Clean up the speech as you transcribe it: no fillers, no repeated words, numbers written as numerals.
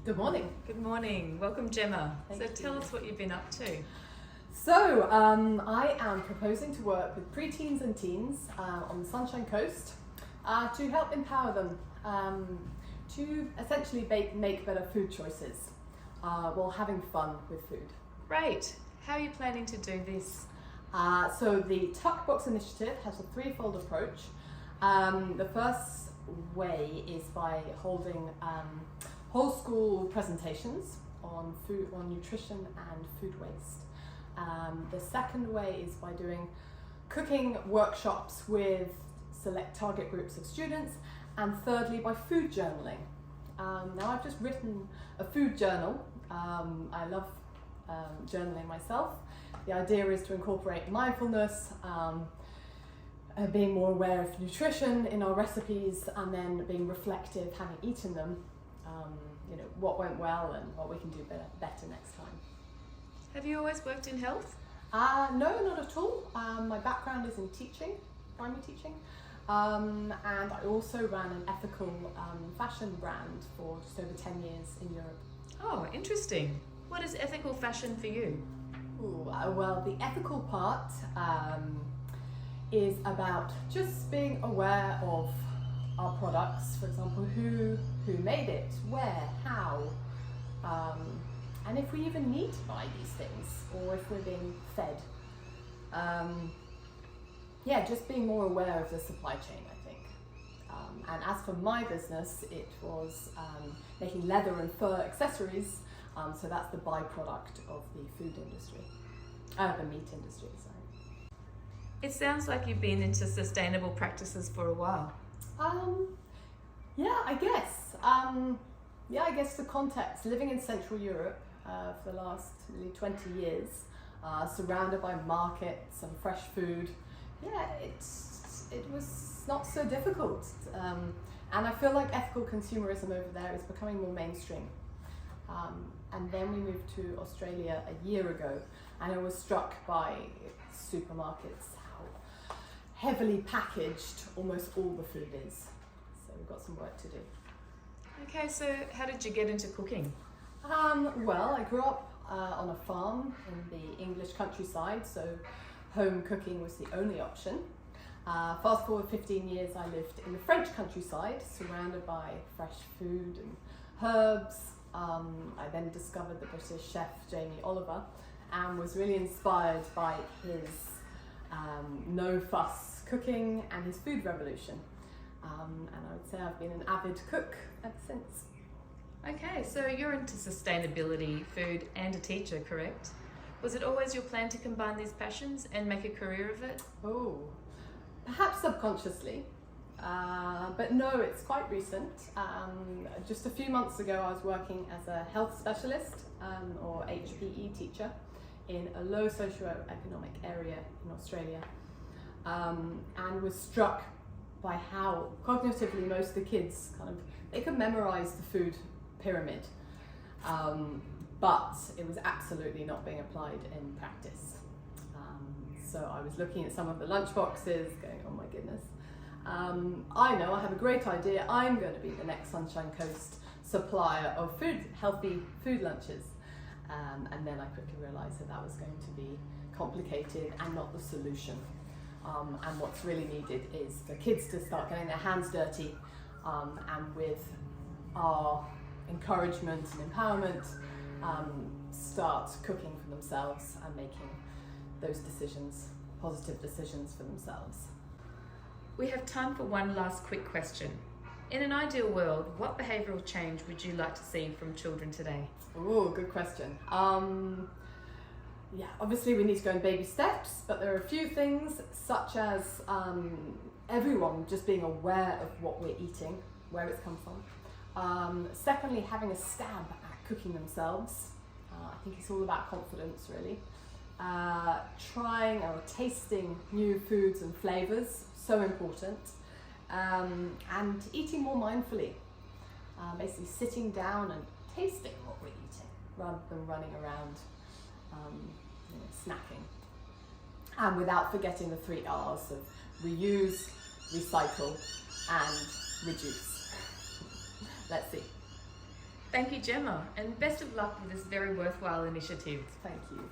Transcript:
Good morning. Good morning. Welcome, Gemma. Thank So you. tell us what you've been up to. So, I am proposing to work with preteens and teens on the Sunshine Coast to help empower them to essentially make better food choices while having fun with food. Great. How are you planning to do this? So the Tuck Box Initiative has a threefold approach. The first way is by holding whole school presentations on food, on nutrition and food waste. The second way is by doing cooking workshops with select target groups of students, and thirdly by food journaling. Now I've just written a food journal. I love journaling myself. The idea is to incorporate mindfulness, being more aware of nutrition in our recipes, and then being reflective, having eaten them, what went well and what we can do better next time. Have you always worked in health? No, not at all. My background is in teaching, primary teaching, and I also ran an ethical fashion brand for just over 10 years in Europe. Oh, interesting. What is ethical fashion for you? Well, the ethical part is about just being aware of our products, for example, who made it, where, how, and if we even need to buy these things, or if we're being fed. Just being more aware of the supply chain, I think. And as for my business, it was making leather and fur accessories, so that's the byproduct of the food industry, the meat industry, sorry. It sounds like you've been into sustainable practices for a while. I guess. I guess the context, living in Central Europe for the last nearly 20 years, surrounded by markets and fresh food, it was not so difficult. And I feel like ethical consumerism over there is becoming more mainstream. And then we moved to Australia a year ago, and I was struck by supermarkets, how heavily packaged almost all the food is. So we've got some work to do. Okay, so how did you get into cooking? Well, I grew up on a farm in the English countryside, so home cooking was the only option. Fast forward 15 years, I lived in the French countryside, surrounded by fresh food and herbs. I then discovered the British chef Jamie Oliver and was really inspired by his no-fuss cooking and his food revolution. And I would say I've been an avid cook ever since. Okay, so you're into sustainability, food, and a teacher, correct? Was it always your plan to combine these passions and make a career of it? Oh, perhaps subconsciously, but no, it's quite recent. Just a few months ago, I was working as a health specialist or HPE teacher in a low socioeconomic area in Australia, and was struck by how cognitively most of the kids they could memorize the food pyramid, but it was absolutely not being applied in practice. So I was looking at some of the lunch boxes going, oh my goodness, I know I have a great idea. I'm going to be the next Sunshine Coast supplier of healthy food lunches. And then I quickly realized that was going to be complicated and not the solution. And what's really needed is for kids to start getting their hands dirty, and with our encouragement and empowerment, start cooking for themselves and making those decisions, positive decisions for themselves. We have time for one last quick question. In an ideal world, what behavioural change would you like to see from children today? Oh, good question. Obviously we need to go in baby steps, but there are a few things such as everyone just being aware of what we're eating, where it's come from. Secondly, having a stab at cooking themselves. I think it's all about confidence, really. Trying or tasting new foods and flavours, so important. And eating more mindfully. Basically sitting down and tasting what we're eating, rather than running around snacking. And without forgetting the 3 R's of reuse, recycle, and reduce. Let's see. Thank you, Gemma, and best of luck with this very worthwhile initiative. Thank you.